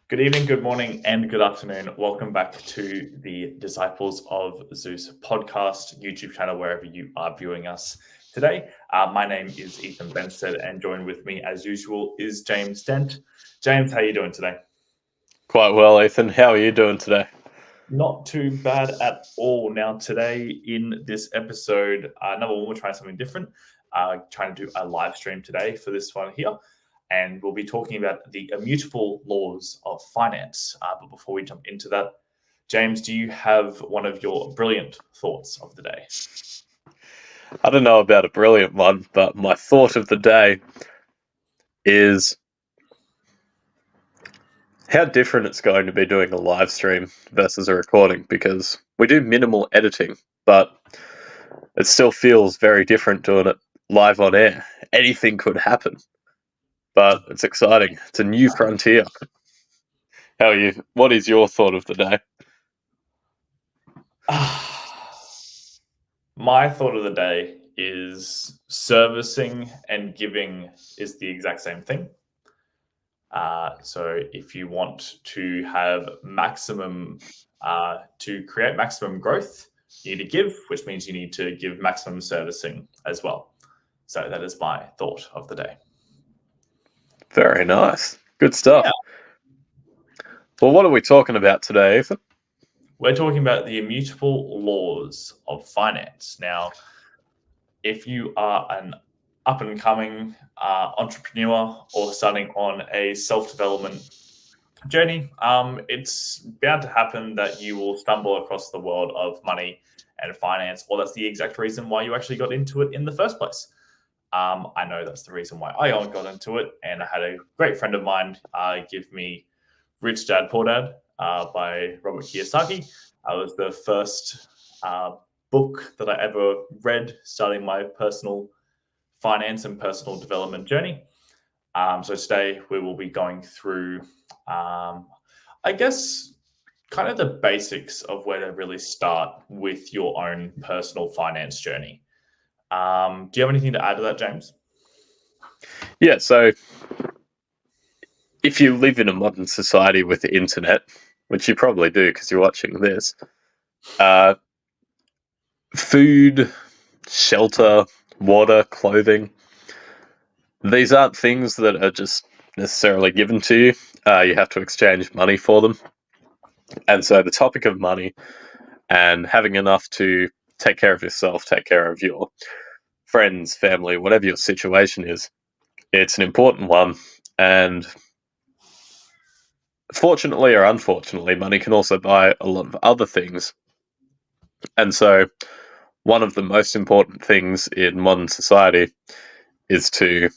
Good evening, good morning, and good afternoon. Welcome back to the Disciples of Zeus podcast YouTube channel, wherever you are viewing us today. My name is Ethan Bensted, and joined with me, as usual, is James Dent. James, how are you doing today? Quite well, Ethan. How are you doing today? Not too bad at all. Now, today in this episode, number one, we're trying something different. Trying to do a live stream today for this one here. And we'll be talking about the immutable laws of finance. But before we jump into that, James, do you have one of your brilliant thoughts of the day? I don't know about a brilliant one, but my thought of the day is how different it's going to be doing a live stream versus a recording, because we do minimal editing, but it still feels very different doing it live on air. Anything could happen, but it's exciting. It's a new frontier. How are you? What is your thought of the day? My thought of the day is servicing and giving is the exact same thing. So if you want to have maximum, to create maximum growth, you need to give, which means you need to give maximum servicing as well. So that is my thought of the day. Very nice. Good stuff. Yeah. Well, what are we talking about today, Ethan? We're talking about the immutable laws of finance. Now, if you are an up-and-coming entrepreneur or starting on a self-development journey, it's bound to happen that you will stumble across the world of money and finance, or that's the exact reason why you actually got into it in the first place. I know that's the reason why I got into it, and I had a great friend of mine give me Rich Dad Poor Dad by Robert Kiyosaki. It was the first book that I ever read starting my personal finance and personal development journey. So today we will be going through, I guess, kind of the basics of where to really start with your own personal finance journey. Do you have anything to add to that, James? Yeah, so if you live in a modern society with the internet, which you probably do because you're watching this, food, shelter, water, clothing, these aren't things that are just necessarily given to you. You have to exchange money for them. And so the topic of money and having enough to take care of yourself, take care of your friends, family, whatever your situation is, it's an important one. And fortunately or unfortunately, money can also buy a lot of other things. And so one of the most important things in modern society is to,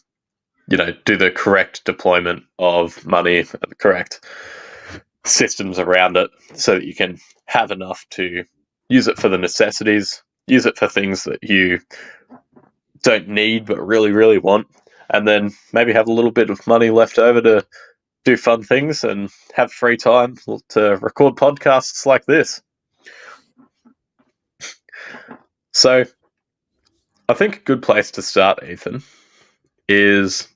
do the correct deployment of money and the correct systems around it so that you can have enough to use it for the necessities, use it for things that you don't need but really, really want, and then maybe have a little bit of money left over to do fun things and have free time to record podcasts like this. So I think a good place to start, Ethan, is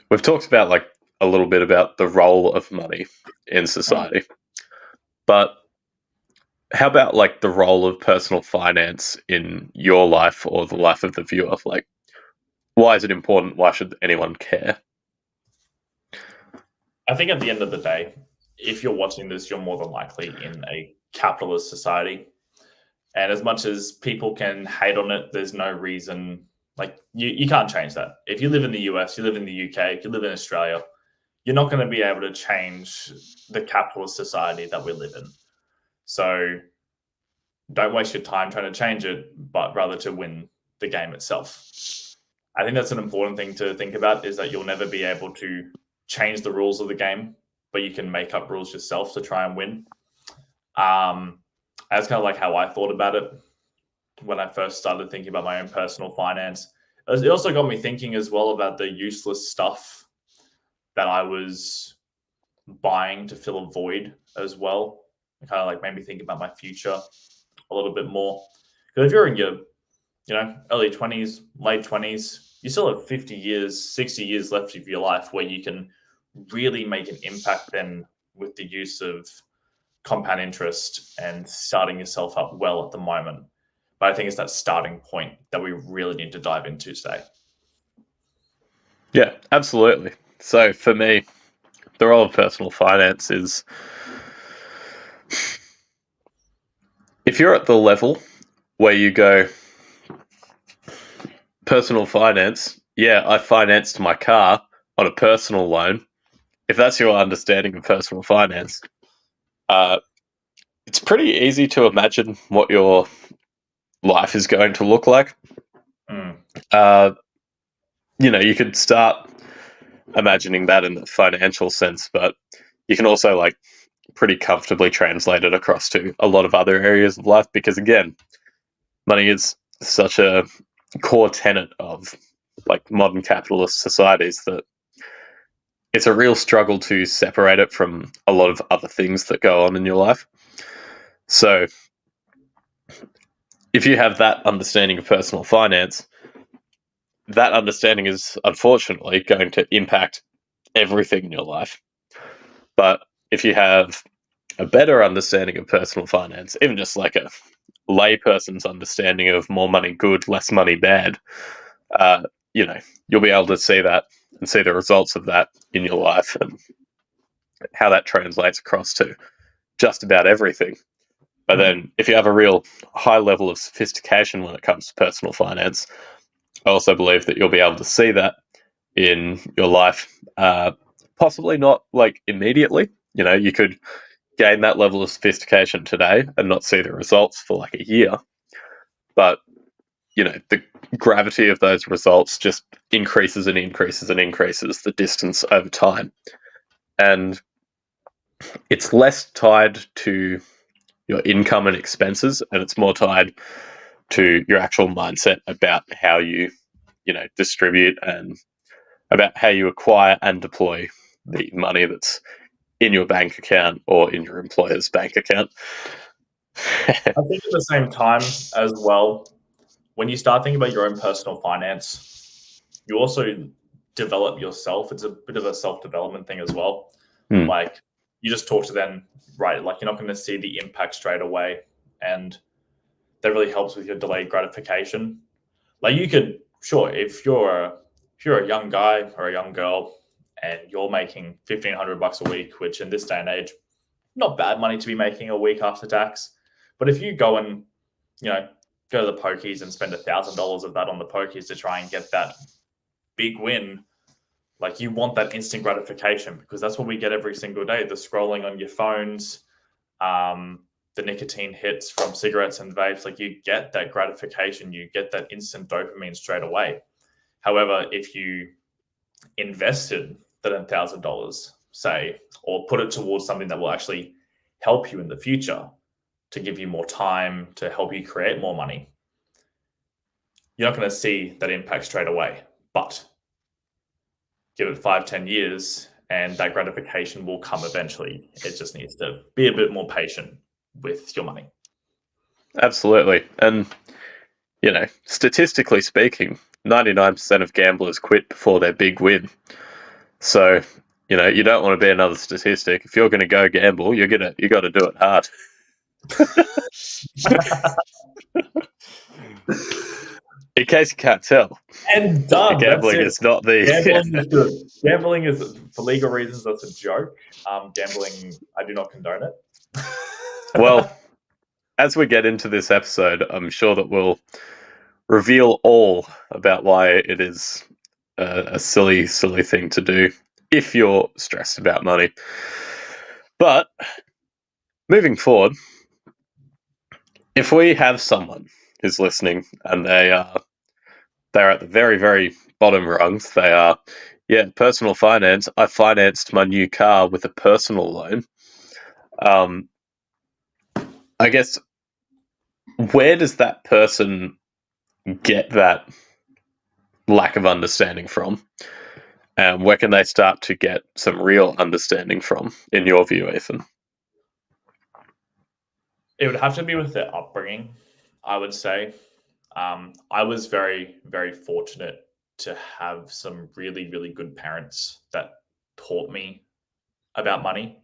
we've talked about a little bit about the role of money in society, but how about the role of personal finance in your life or the life of the viewer? Why is it important? Why should anyone care? I think at the end of the day, if you're watching this, you're more than likely in a capitalist society. And as much as people can hate on it, there's no reason, you can't change that. If you live in the US, you live in the UK, if you live in Australia, you're not going to be able to change the capitalist society that we live in. So don't waste your time trying to change it, but rather to win the game itself. I think that's an important thing to think about, is that you'll never be able to change the rules of the game, but you can make up rules yourself to try and win. That's kind of like how I thought about it when I first started thinking about my own personal finance. It also got me thinking as well about the useless stuff that I was buying to fill a void as well. It kind of made me think about my future a little bit more. Because if you're in your, early 20s, late 20s, you still have 50 years, 60 years left of your life where you can really make an impact then with the use of compound interest and starting yourself up well at the moment. But I think it's that starting point that we really need to dive into today. Yeah, absolutely. So for me, the role of personal finance is, if you're at the level where you go, personal finance, yeah, I financed my car on a personal loan. If that's your understanding of personal finance, it's pretty easy to imagine what your life is going to look like. You could start imagining that in the financial sense, but you can also like pretty comfortably translate it across to a lot of other areas of life, because again, money is such a core tenet of like modern capitalist societies that it's a real struggle to separate it from a lot of other things that go on in your life. So if you have that understanding of personal finance, that understanding is unfortunately going to impact everything in your life. But if you have a better understanding of personal finance, even just like a layperson's understanding of more money good, less money bad, you'll be able to see that and see the results of that in your life and how that translates across to just about everything. But then if you have a real high level of sophistication when it comes to personal finance, I also believe that you'll be able to see that in your life, possibly not like immediately. You could gain that level of sophistication today and not see the results for like a year. But, the gravity of those results just increases and increases and increases the distance over time. And it's less tied to your income and expenses, and it's more tied to your actual mindset about how you distribute and about how you acquire and deploy the money that's in your bank account or in your employer's bank account. I think at the same time as well, when you start thinking about your own personal finance, you also develop yourself. It's a bit of a self-development thing as well. Like you just talk to them, right? Like you're not going to see the impact straight away. And that really helps with your delayed gratification. Like you could, sure, if you're a young guy or a young girl and you're making $1,500 a week, which in this day and age, not bad money to be making a week after tax. But if you go and go to the pokies and spend $1,000 of that on the pokies to try and get that big win, like you want that instant gratification, because that's what we get every single day. The scrolling on your phones, the nicotine hits from cigarettes and vapes, like you get that gratification, you get that instant dopamine straight away. However, if you invested that $1,000, say, or put it towards something that will actually help you in the future, to give you more time, to help you create more money, you're not going to see that impact straight away. But give it 5-10 years and that gratification will come eventually. It just needs to be a bit more patient with your money. Absolutely. And, statistically speaking, 99% of gamblers quit before their big win. So, you don't want to be another statistic. If you're going to go gamble, you got to do it hard. In case you can't tell, and done. Gambling is not the gambling is good. Gambling is, for legal reasons, that's a joke. Gambling, I do not condone it. Well, as we get into this episode, I'm sure that we'll reveal all about why it is a silly, silly thing to do if you're stressed about money. But moving forward, if we have someone who's listening and they're at the very, very bottom rungs, they are, personal finance. I financed my new car with a personal loan. I guess, where does that person get that lack of understanding from? And where can they start to get some real understanding from, in your view, Ethan? It would have to be with their upbringing, I would say. I was very, very fortunate to have some really, really good parents that taught me about money.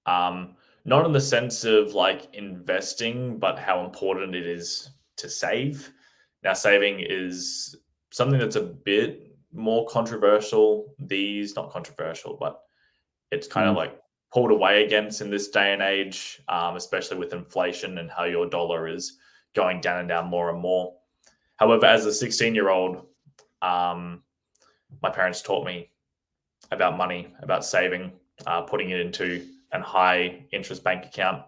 Not in the sense of like investing, but how important it is to save. Now, saving is something that's a bit more controversial. Not controversial, but it's kind of like pulled away against in this day and age, especially with inflation and how your dollar is going down and down more and more. However, as a 16-year-old, my parents taught me about money, about saving, putting it into a high interest bank account,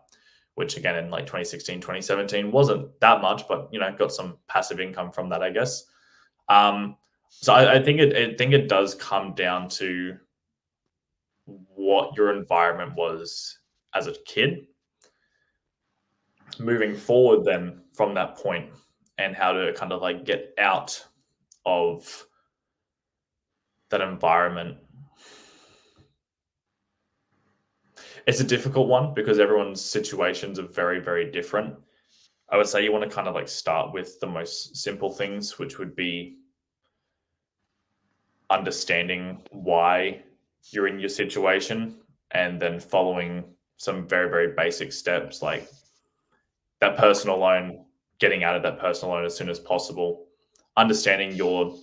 which again in like 2016, 2017 wasn't that much, but got some passive income from that, I guess. So I think it does come down to what your environment was as a kid. Moving forward then from that point, and how to kind of like get out of that environment. It's a difficult one because everyone's situations are very, very different. I would say you want to kind of like start with the most simple things, which would be understanding why you're in your situation, and then following some very, very basic steps like that personal loan, getting out of that personal loan as soon as possible, understanding your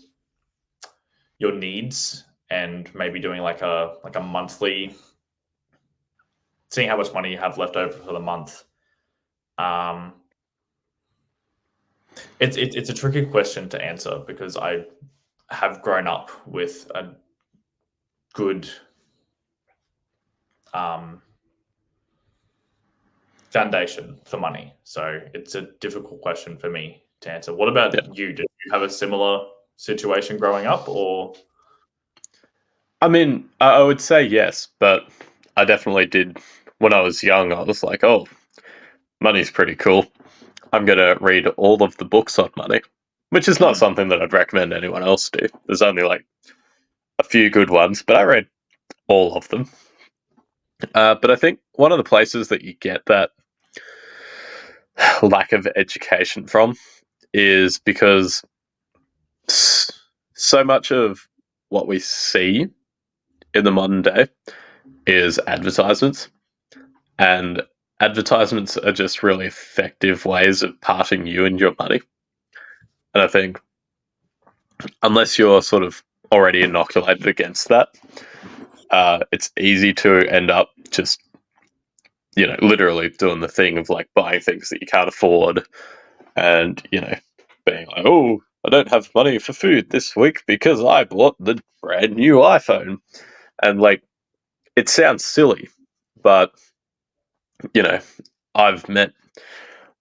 needs, and maybe doing like a monthly, seeing how much money you have left over for the month. It's a tricky question to answer because I have grown up with a good foundation for money, so it's a difficult question for me to answer. What about you? Did you have a similar situation growing up, or? I mean, I would say yes, but I definitely did. When I was young, I was like, oh, money's pretty cool. I'm going to read all of the books on money, which is not something that I'd recommend anyone else do. There's only like a few good ones, but I read all of them. But I think one of the places that you get that lack of education from is because so much of what we see in the modern day is advertisements, and advertisements are just really effective ways of parting you and your money. And I think unless you're sort of already inoculated against that, it's easy to end up just, literally doing the thing of like buying things that you can't afford, and being like, oh, I don't have money for food this week because I bought the brand new iPhone. And like, it sounds silly, but I've met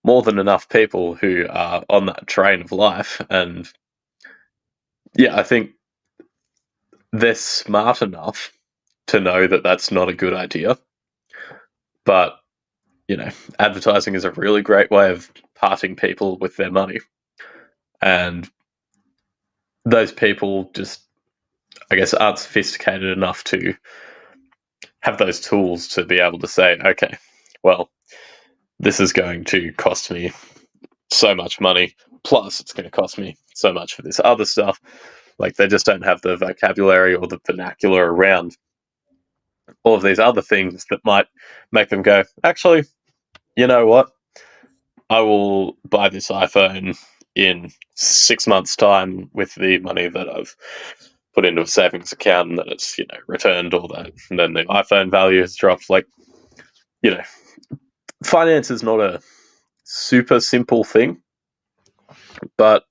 more than enough people who are on that train of life, and yeah, I think they're smart enough to know that that's not a good idea. But advertising is a really great way of parting people with their money, and those people just, I guess, aren't sophisticated enough to have those tools to be able to say, okay, well, this is going to cost me so much money, plus it's going to cost me so much for this other stuff. Like, they just don't have the vocabulary or the vernacular around all of these other things that might make them go, actually, you know what? I will buy this iPhone in 6 months' time with the money that I've put into a savings account, and that it's, returned all that. And then the iPhone value has dropped. Like, finance is not a super simple thing, but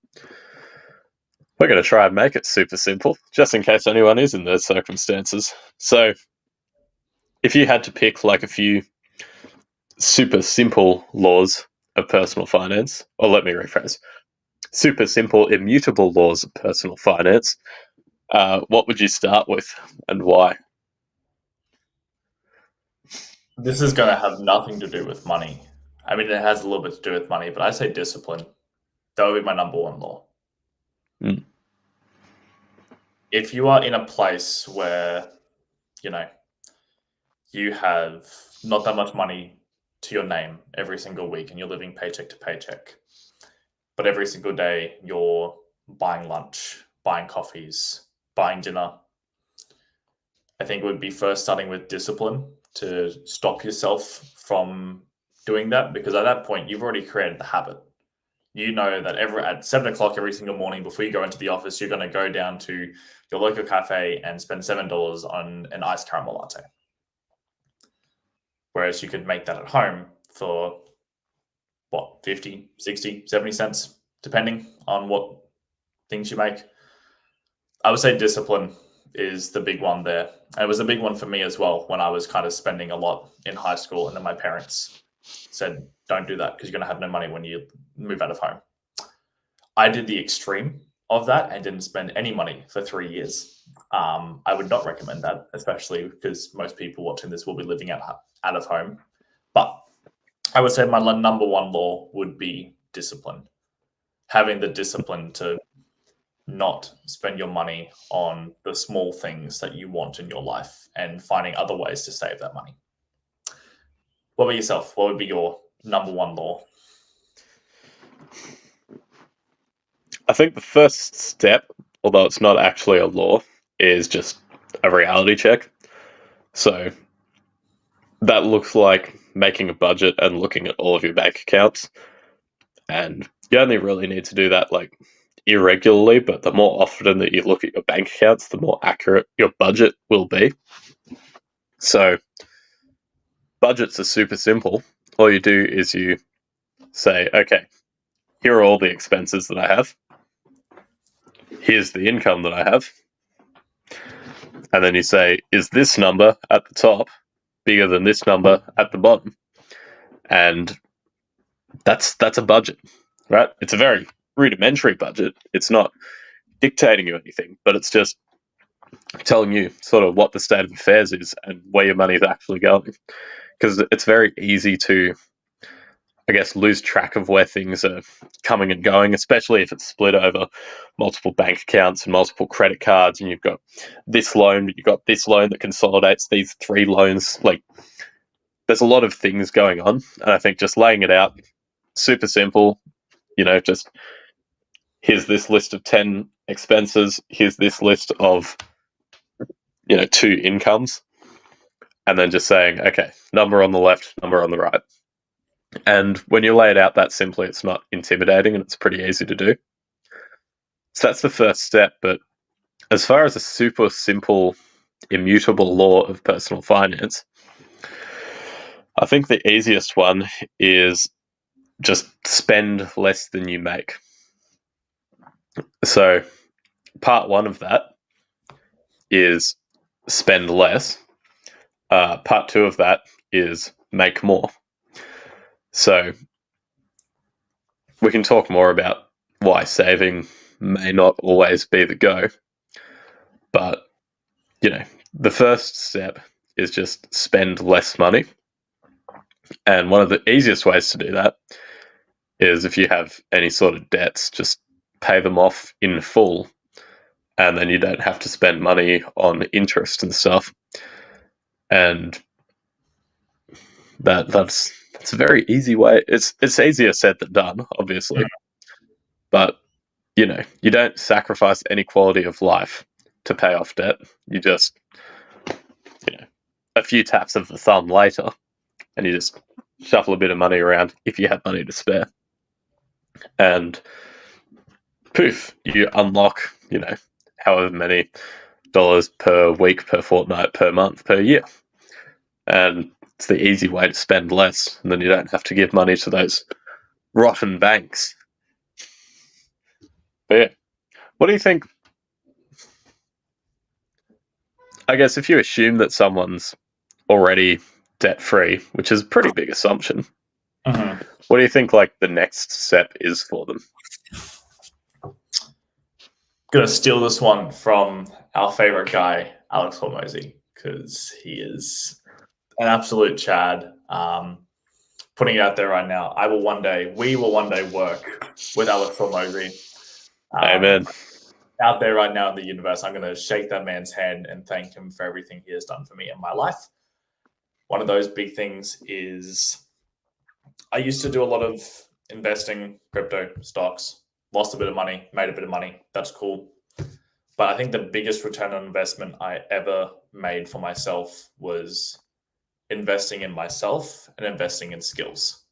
we're going to try and make it super simple, just in case anyone is in those circumstances. So if you had to pick like a few super simple laws of personal finance, or let me rephrase, super simple, immutable laws of personal finance, what would you start with and why? This is going to have nothing to do with money. I mean, it has a little bit to do with money, but I say discipline. That would be my number one law. If you are in a place where, you have not that much money to your name every single week and you're living paycheck to paycheck, but every single day you're buying lunch, buying coffees, buying dinner, I think it would be first starting with discipline to stop yourself from doing that, because at that point you've already created the habit. You know that at 7 o'clock every single morning before you go into the office, you're going to go down to your local cafe and spend $7 on an iced caramel latte. Whereas you could make that at home for 50, 60, 70 cents, depending on what things you make. I would say discipline is the big one there. And it was a big one for me as well when I was kind of spending a lot in high school, and then my parents said, don't do that because you're going to have no money when you move out of home. I did the extreme of that and didn't spend any money for 3 years. I would not recommend that, especially because most people watching this will be living out of home. But I would say my number one law would be discipline. Having the discipline to not spend your money on the small things that you want in your life and finding other ways to save that money. What about yourself? What would be your number one law? I think the first step, although it's not actually a law, is just a reality check. So that looks like making a budget and looking at all of your bank accounts. And you only really need to do that like irregularly, but the more often that you look at your bank accounts, the more accurate your budget will be. So budgets are super simple. All you do is you say, okay, here are all the expenses that I have. Here's the income that I have. And then you say, is this number at the top bigger than this number at the bottom? And that's a budget, right? It's a very rudimentary budget. It's not dictating you anything, but it's just telling you sort of what the state of affairs is and where your money is actually going. Because it's very easy to, I guess, lose track of where things are coming and going, especially if it's split over multiple bank accounts and multiple credit cards, and you've got this loan, but you've got this loan that consolidates these 3 loans. Like, there's a lot of things going on, and I think just laying it out, super simple, just here's this list of 10 expenses, here's this list of, 2 incomes, and then just saying, okay, number on the left, number on the right. And when you lay it out that simply, it's not intimidating and it's pretty easy to do. So that's the first step. But as far as a super simple, immutable law of personal finance, I think the easiest one is just spend less than you make. So part one of that is spend less. Part two of that is make more. So we can talk more about why saving may not always be the go. But, the first step is just spend less money. And one of the easiest ways to do that is if you have any sort of debts, just pay them off in full. And then you don't have to spend money on interest and stuff. And that's a very easy way. It's easier said than done, obviously. But, you don't sacrifice any quality of life to pay off debt. You just, a few taps of the thumb later, and you just shuffle a bit of money around if you have money to spare. And poof, you unlock, however many dollars per week, per fortnight, per month, per year. And it's the easy way to spend less, and then you don't have to give money to those rotten banks. But yeah, what do you think? I guess if you assume that someone's already debt-free, which is a pretty big assumption, what do you think the next step is for them? Gonna steal this one from our favorite guy, Alex Hormozy, because he is an absolute Chad. Putting it out there right now, we will one day work with Alex Hormozy. Amen. Out there right now in the universe, I'm going to shake that man's hand and thank him for everything he has done for me in my life. One of those big things is I used to do a lot of investing, crypto, stocks, lost a bit of money, made a bit of money. That's cool. But I think the biggest return on investment I ever made for myself was investing in myself and investing in skills.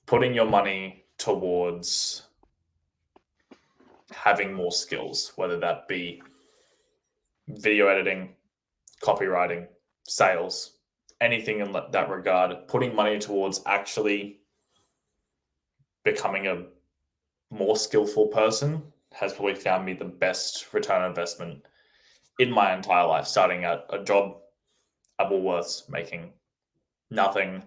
Putting your money towards having more skills, whether that be video editing, copywriting, sales, anything in that regard, putting money towards actually becoming a more skillful person has probably found me the best return on investment in my entire life, starting at a job at Woolworths making nothing,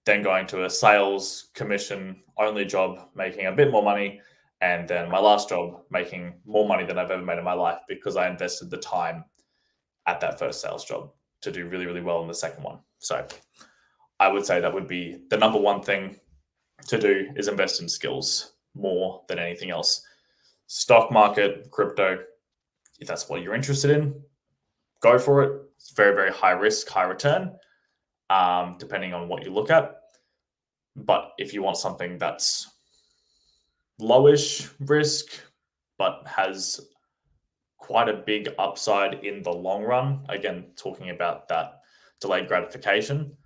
then going to a sales commission only job making a bit more money, and then my last job making more money than I've ever made in my life because I invested the time at that first sales job to do really, really well in the second one. So I would say that would be the number one thing to do, is invest in skills more than anything else. Stock market, crypto, if that's what you're interested in, go for it. It's very, very high risk, high return, depending on what you look at. But if you want something that's lowish risk, but has quite a big upside in the long run, again, talking about that delayed gratification,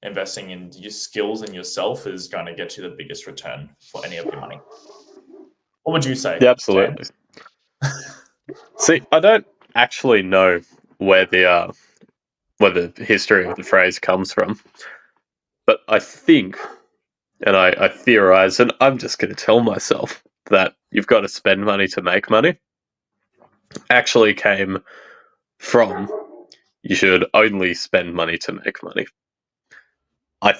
investing in your skills and yourself is going to get you the biggest return for any of your money. What would you say? Yeah, absolutely. See, I don't actually know where the history of the phrase comes from, but I think, and I theorize, and I'm just going to tell myself that you've got to spend money to make money, actually came from you should only spend money to make money. I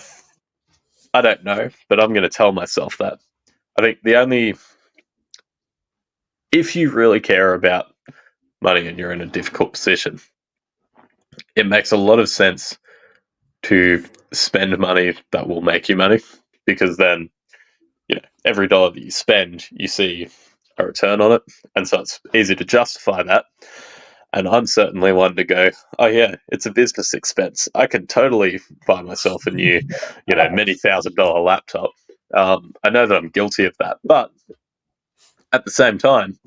don't know, but I'm going to tell myself that. I think if you really care about money and you're in a difficult position, it makes a lot of sense to spend money that will make you money, because then, every dollar that you spend, you see a return on it, and so it's easy to justify that. And I'm certainly one to go, oh yeah, it's a business expense. I can totally buy myself a new, many $1,000 laptop. I know that I'm guilty of that, but at the same time,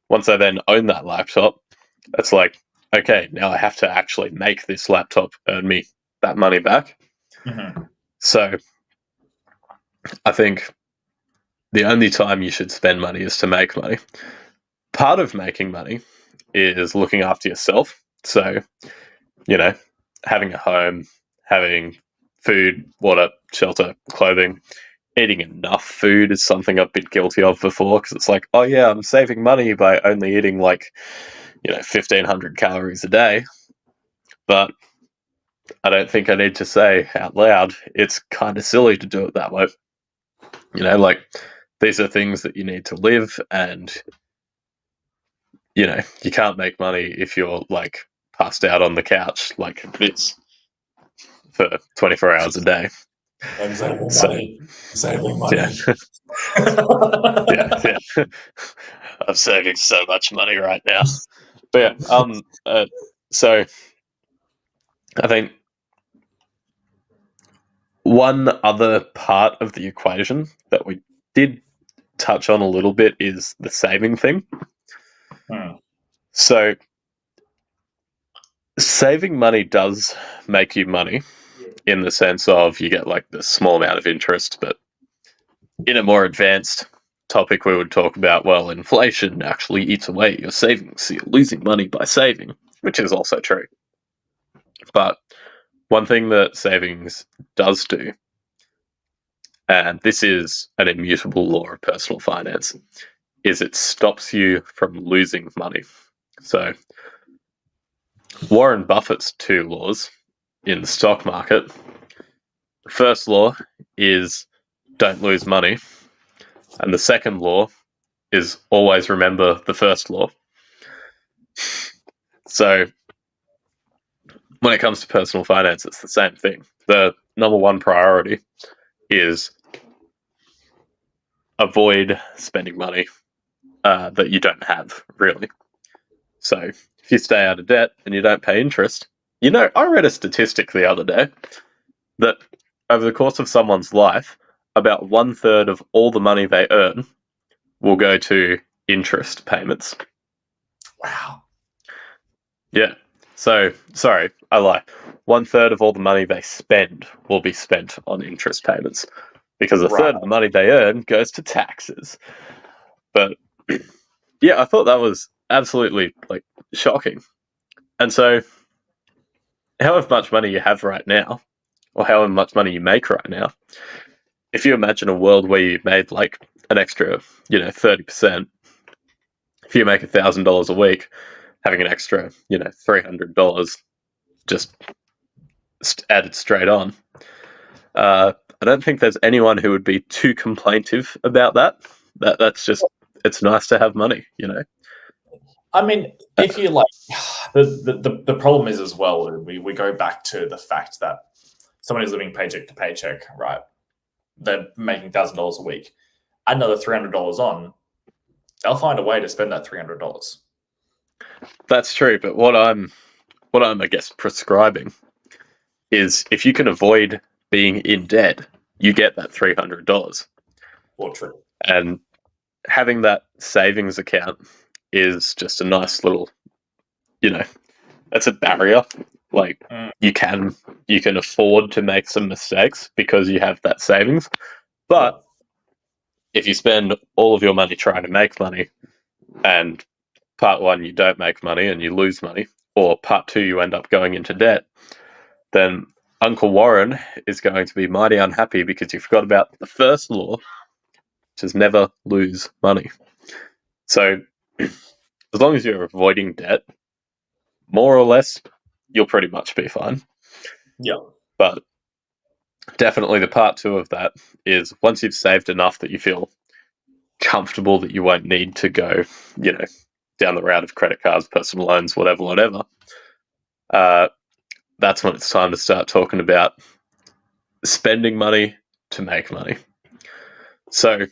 once I then own that laptop, it's like, okay, now I have to actually make this laptop earn me that money back. Mm-hmm. So I think the only time you should spend money is to make money. Part of making money is looking after yourself. So, having a home, having food, water, shelter, clothing, eating enough food is something I've been guilty of before, because it's like, oh yeah, I'm saving money by only eating 1,500 calories a day. But I don't think I need to say out loud, it's kind of silly to do it that way. These are things that you need to live, and you can't make money if you're passed out on the couch like this for 24 hours a day. I'm saving money. Yeah. I'm saving so much money right now. But yeah, so I think one other part of the equation that we did touch on a little bit is the saving thing. So saving money does make you money, in the sense of you get the small amount of interest, but in a more advanced topic we would talk about, well, inflation actually eats away your savings, so you're losing money by saving, which is also true. But one thing that savings does do, and this is an immutable law of personal finance, is it stops you from losing money. So Warren Buffett's 2 laws in the stock market. The first law is don't lose money. And the second law is always remember the first law. So when it comes to personal finance, it's the same thing. The number one priority is avoid spending money that you don't have, really. So if you stay out of debt and you don't pay interest, I read a statistic the other day that over the course of someone's life, about 1/3 of all the money they earn will go to interest payments. Wow. Yeah. So, sorry, I lie. 1/3 of all the money they spend will be spent on interest payments because a Right. third of the money they earn goes to taxes. But yeah, I thought that was absolutely like shocking. And so, however much money you have right now, or however much money you make right now, if you imagine a world where you made like an extra, 30%, if you make $1,000 a week, having an extra, $300 just added straight on. I don't think there's anyone who would be too complaintive about that. That's just, it's nice to have money, I mean, if you like, the problem is as well, we go back to the fact that someone is living paycheck to paycheck, right? They're making $1,000 a week. Add another $300 on, they'll find a way to spend that $300. That's true. But what I'm, I guess, prescribing is if you can avoid being in debt, you get that $300. Or true. And having that savings account is just a nice little, that's a barrier. Like you can afford to make some mistakes because you have that savings. But if you spend all of your money trying to make money, and part one you don't make money and you lose money, or part two you end up going into debt, then Uncle Warren is going to be mighty unhappy because you forgot about the first law, which is never lose money. So as long as you're avoiding debt, more or less, you'll pretty much be fine. Yeah. But definitely the part two of that is once you've saved enough that you feel comfortable that you won't need to go, down the route of credit cards, personal loans, whatever, that's when it's time to start talking about spending money to make money. So,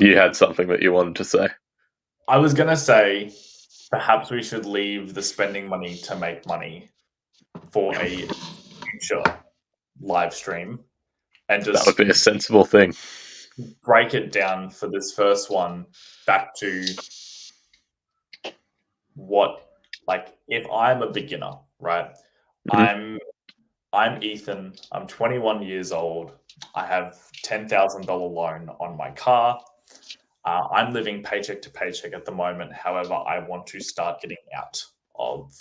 you had something that you wanted to say. I was going to say perhaps we should leave the spending money to make money for a future live stream and That would just be a sensible thing. break it down for this first one back to what, like, if I'm a beginner, right? Mhm. I'm Ethan. I'm 21 years old. I have $10,000 loan on my car. I'm living paycheck to paycheck at the moment. However, I want to start getting out of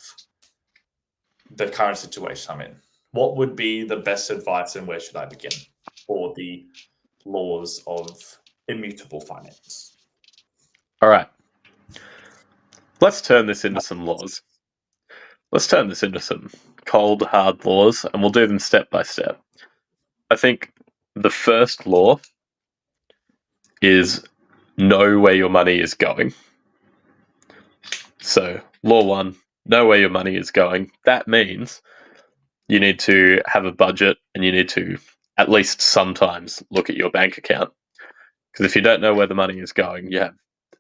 the current situation I'm in. What would be the best advice and where should I begin for the laws of immutable finance? All right. Let's turn this into some laws. Let's turn this into some cold, hard laws, and we'll do them step by step. I think the first law is know where your money is going. So, law one, know where your money is going. That means you need to have a budget and you need to at least sometimes look at your bank account. Because if you don't know where the money is going, you have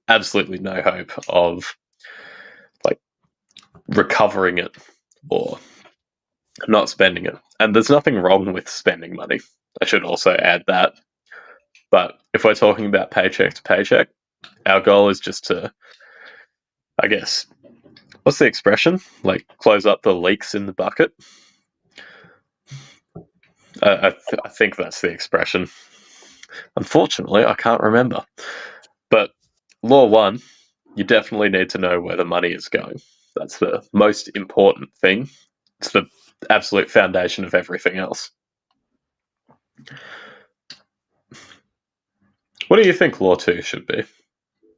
absolutely no hope of like recovering it or not spending it. And there's nothing wrong with spending money. I should also add that. But if we're talking about paycheck to paycheck, our goal is just to, I guess, what's the expression? Like close up the leaks in the bucket. I think that's the expression. Unfortunately, I can't remember. But law one, you definitely need to know where the money is going. That's the most important thing. It's the absolute foundation of everything else. What do you think law two should be?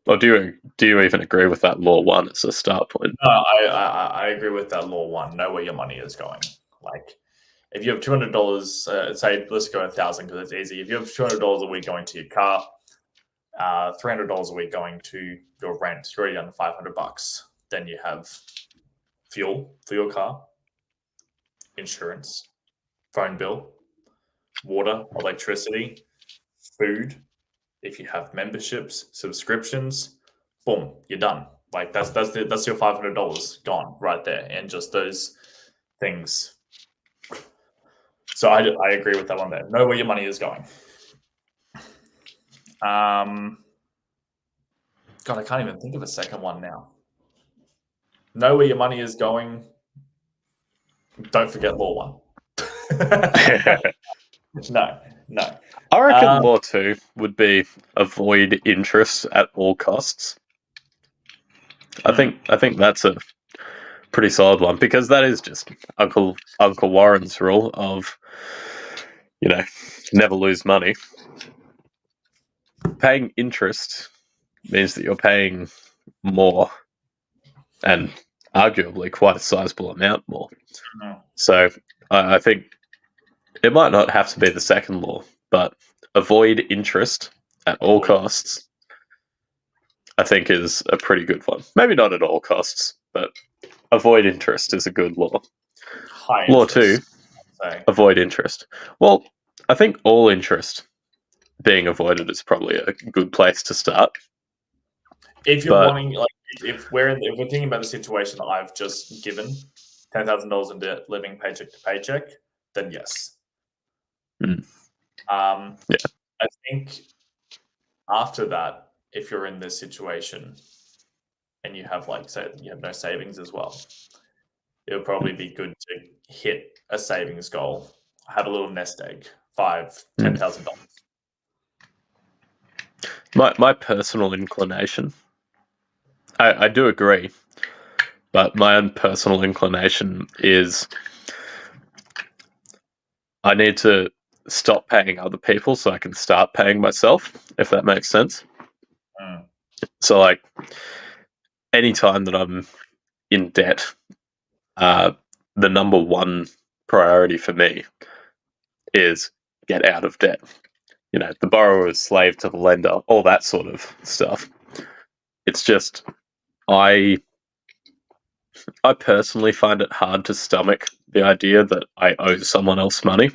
Or do you even agree with that law one as a start point? No, I agree with that law one. Know where your money is going. Like, if you have $200, say let's go 1,000 because it's easy. If you have $200 a week going to your car, $300 a week going to your rent, you're already under $500. Then you have fuel for your car, insurance, phone bill, water, electricity, food. If you have memberships, subscriptions, boom, you're done. Like that's your $500 gone right there, and just those things. So I agree with that one there. Know where your money is going. God, I can't even think of a second one now. Know where your money is going. Don't forget law 1. No. I reckon law 2 would be avoid interest at all costs. I think that's a pretty solid one, because that is just Uncle Warren's rule of, never lose money. Paying interest means that you're paying more, and arguably quite a sizable amount more. So I think it might not have to be the second law, but avoid interest at all costs, I think, is a pretty good one. Maybe not at all costs, but avoid interest is a good law. High Law interest, 2, avoid interest. Well, I think all interest being avoided is probably a good place to start. If you're wanting, like, if we're thinking about the situation that I've just given, $10,000 in debt, living paycheck to paycheck, then yes. I think after that, if you're in this situation and you have, like, say, you have no savings as well, it would probably be good to hit a savings goal. Have a little nest egg, $5,000, $10,000. My personal inclination, I do agree, but my own personal inclination is I need to stop paying other people so I can start paying myself, if that makes sense. So, like, anytime that I'm in debt, the number one priority for me is get out of debt. The borrower is slave to the lender, all that sort of stuff. It's just, I personally find it hard to stomach the idea that I owe someone else money.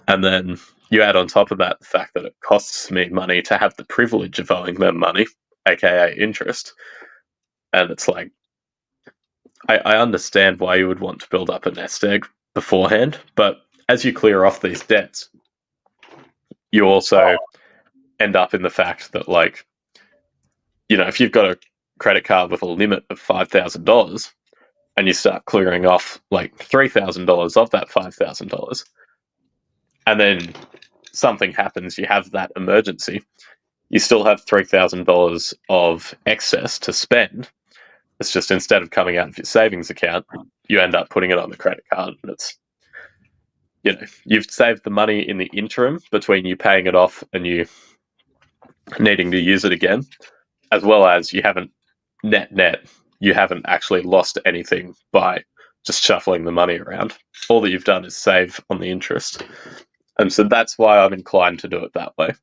And then you add on top of that the fact that it costs me money to have the privilege of owing them money, aka interest. And it's like, I understand why you would want to build up a nest egg beforehand, but as you clear off these debts, you also end up in the fact that, like, if you've got a credit card with a limit of $5,000 and you start clearing off like $3,000 of that $5,000, and then something happens, you have that emergency, you still have $3,000 of excess to spend. It's just, instead of coming out of your savings account, you end up putting it on the credit card, and it's, you've saved the money in the interim between you paying it off and you needing to use it again, as well as you haven't you haven't actually lost anything by just shuffling the money around. All that you've done is save on the interest. And so that's why I'm inclined to do it that way.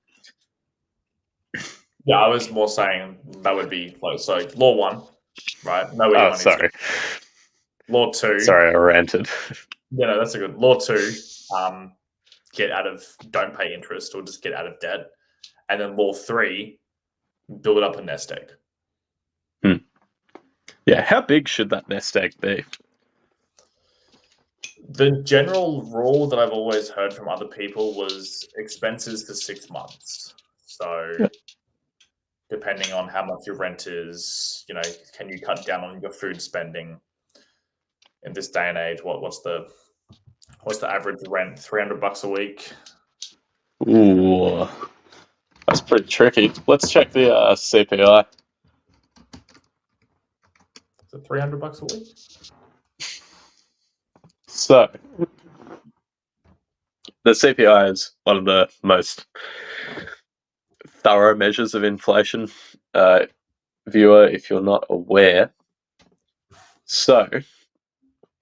Yeah, I was more saying that would be close. So law 1, right? Oh, sorry. Law 2. Sorry, I ranted. Yeah, no, that's a good. Law 2, don't pay interest or just get out of debt. And then law 3, build up a nest egg. Yeah, how big should that nest egg be? The general rule that I've always heard from other people was expenses for 6 months. So depending on how much your rent is, can you cut down on your food spending in this day and age? What's the average rent? $300 a week? Ooh, that's pretty tricky. Let's check the CPI. Is it $300 a week? So, the CPI is one of the most thorough measures of inflation, viewer, if you're not aware. So,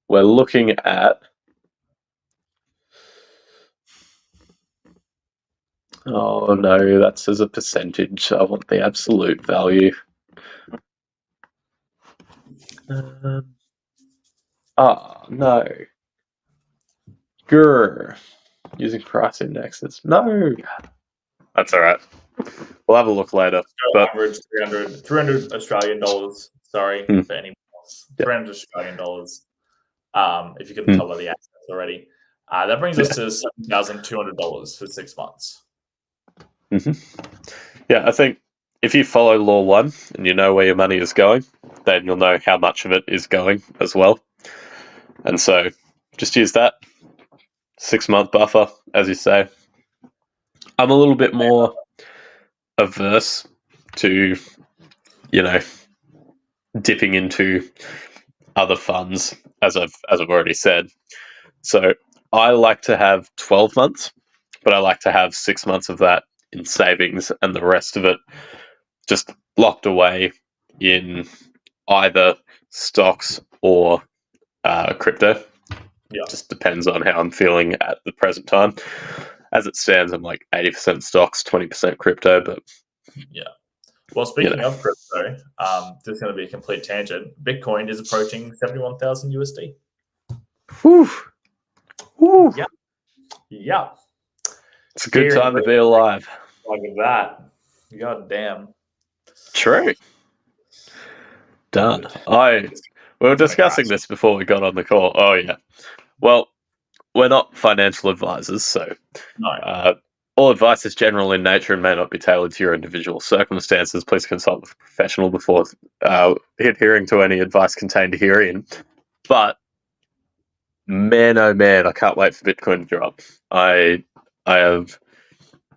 we're looking at... Oh no, that says a percentage. I want the absolute value. No. Grr. Using price indexes. No. That's all right. We'll have a look later. But average 300 Australian dollars. Sorry for anyone else. 300 Australian dollars. If you couldn't tell by the accents already. That brings us to $7,200 for 6 months. Yeah, I think if you follow law 1 and you know where your money is going, then you'll know how much of it is going as well. And so just use that 6-month buffer, as you say. I'm a little bit more averse to, dipping into other funds, as I've already said. So I like to have 12 months, but I like to have 6 months of that in savings and the rest of it just locked away in either stocks or crypto. Yeah. Just depends on how I'm feeling at the present time. As it stands, I'm like 80% stocks, 20% crypto, but yeah. Well, speaking of crypto, this is going to be a complete tangent. Bitcoin is approaching 71,000 USD. Whew. Whew. Yeah. Yeah. It's a good time to be alive. Look at that. God damn. True. Done. We were discussing this before we got on the call. Oh, yeah. Well, we're not financial advisors, so no. All advice is general in nature and may not be tailored to your individual circumstances. Please consult with a professional before adhering to any advice contained herein. But, man, oh man, I can't wait for Bitcoin to drop. I have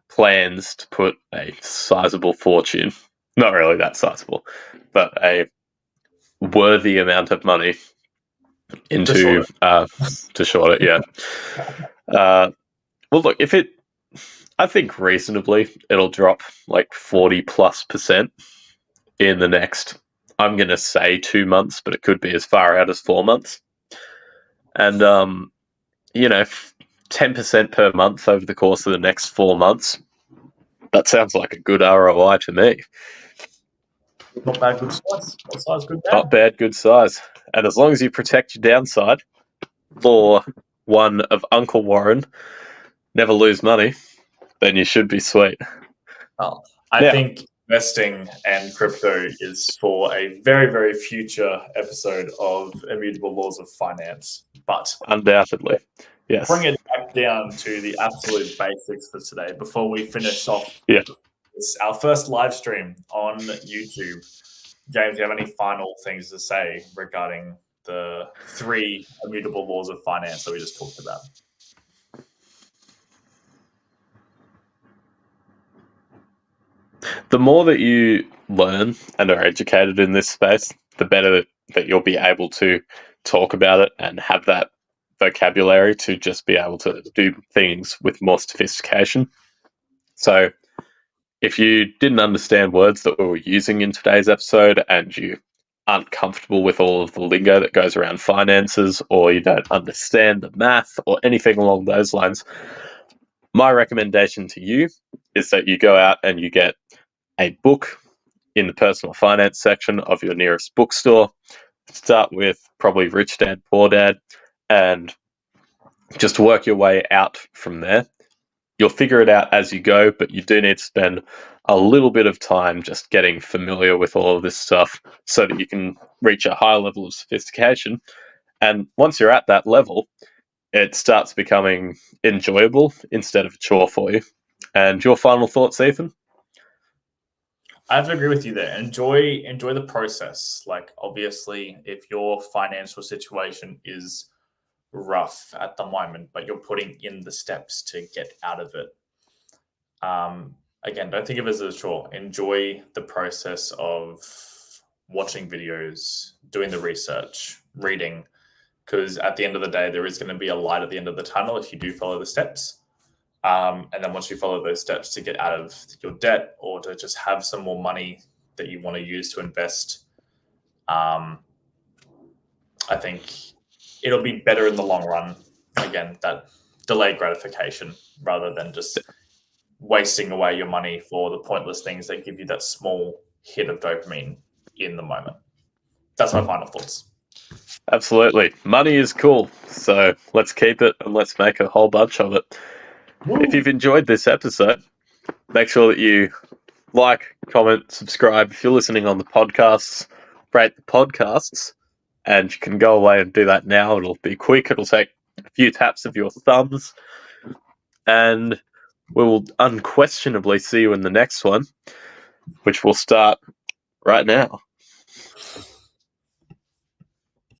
plans to put a sizable fortune, not really that sizable, but a worthy amount of money into to short it, yeah. Well, look, I think reasonably it'll drop like 40+% in the next, I'm going to say 2 months, but it could be as far out as 4 months. And, 10% per month over the course of the next 4 months, that sounds like a good ROI to me. Not bad, good size. What size, good bad? Not bad, good size. And as long as you protect your downside, law 1 of Uncle Warren, never lose money, then you should be sweet. Oh, I think investing and crypto is for a very, very future episode of Immutable Laws of Finance. But undoubtedly, yes. Bring it back down to the absolute basics for today before we finish off our first live stream on YouTube. James, do you have any final things to say regarding the 3 immutable laws of finance that we just talked about? The more that you learn and are educated in this space, the better that you'll be able to talk about it and have that vocabulary to just be able to do things with more sophistication. So if you didn't understand words that we were using in today's episode and you aren't comfortable with all of the lingo that goes around finances, or you don't understand the math or anything along those lines, my recommendation to you is that you go out and you get a book in the personal finance section of your nearest bookstore. Start with probably Rich Dad, Poor Dad, and just work your way out from there. You'll figure it out as you go, but you do need to spend a little bit of time just getting familiar with all of this stuff so that you can reach a high level of sophistication. And once you're at that level, it starts becoming enjoyable instead of a chore for you. And your final thoughts, Ethan? I have to agree with you there. Enjoy the process. Like, obviously, if your financial situation is rough at the moment, but you're putting in the steps to get out of it. Again, don't think of it as a chore. Enjoy the process of watching videos, doing the research, reading, because at the end of the day, there is going to be a light at the end of the tunnel if you do follow the steps. And then once you follow those steps to get out of your debt or to just have some more money that you want to use to invest, I think it'll be better in the long run. Again, that delayed gratification rather than just wasting away your money for the pointless things that give you that small hit of dopamine in the moment. That's my final thoughts. Absolutely. Money is cool. So let's keep it and let's make a whole bunch of it. Woo. If you've enjoyed this episode, make sure that you like, comment, subscribe. If you're listening on the podcasts, rate the podcasts, and you can go away and do that now. It'll be quick. It'll take a few taps of your thumbs, and we will unquestionably see you in the next one. which will start right now.